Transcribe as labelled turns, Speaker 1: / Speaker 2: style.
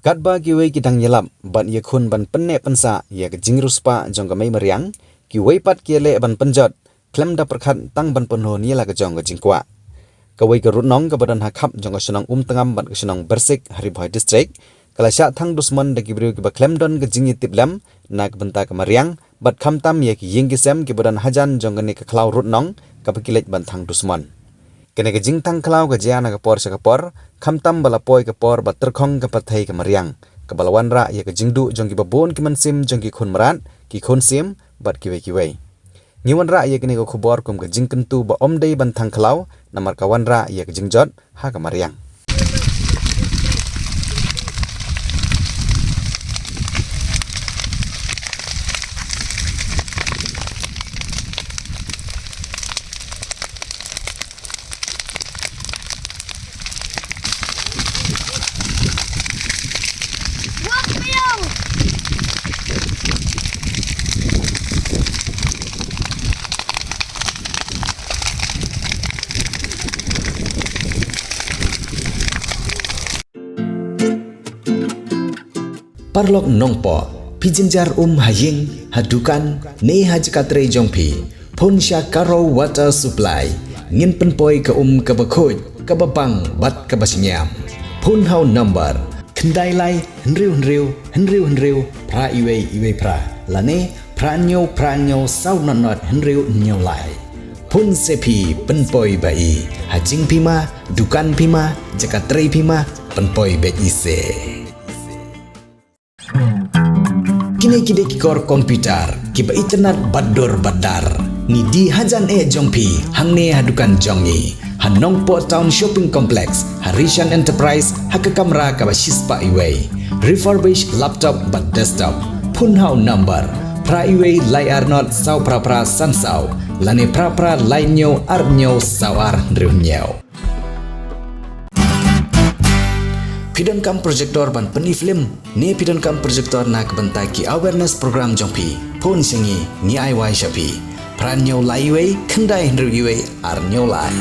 Speaker 1: Katba kiwe kitang yelap ban ye khun ban penne pensa ye ke jingruspa jong ke mai meriang kiwe pat kiele ban penjot klem da perkhat tang ban penho ni la ke jong ke jingkwa kawe ke runong ke badan hakap jong ke senong tengam ban ke senong bersik Haribhoi district kala sya thang dusman da kibriu ke ba klem don ke jingi tiplam na ke benta ke meriang bat kham tam ye ke yingisem ke badan hajan jong ke ne ke klau runong ke pakilek ban thang dusman kene ke jing tang klau ke jana ke por sa ke por kham tam bala poi ke por bat terkhong ke pathai ke meriang ke balawan ra ye ke jingdu jong ki babon ki mansim jong ki khun marat ki khun sim bat kiwe ngiwan ra ye kene ko khobor kum ke jing kentu ba omdei ban thang klau namar kawan ra ye ke jingjot ha ke meriang Parlok nongpo pijinjar haying hadukan ne hajkatre jongpi ponsya karo water supply ngin penpoi ke ke bakhoj ke babang bat ke basinyam pun hau number kendai lai henriu pra iwe pra lane pranyo sau not henriu nyo lai pun sepi penpoi bai hajing pima dukan pima jakatre pima penpoi be ise kini kikor komputer kiba internet badar ni di hajan jongpi hangne hadukan jongi hanongpo town shopping complex Harishan Enterprise haka kamera kaba shispa iway refurbished laptop but desktop punhau number pra iway layar not sau pra sansau lane pra lainyo arnyo sawar riunyo Pidon kam projector ban peni film ne pidon kam projector nak bentai ki awareness program jongpi pon singi ni ai wai shapi pranyo laiwe kendai hendriwe arnyo lai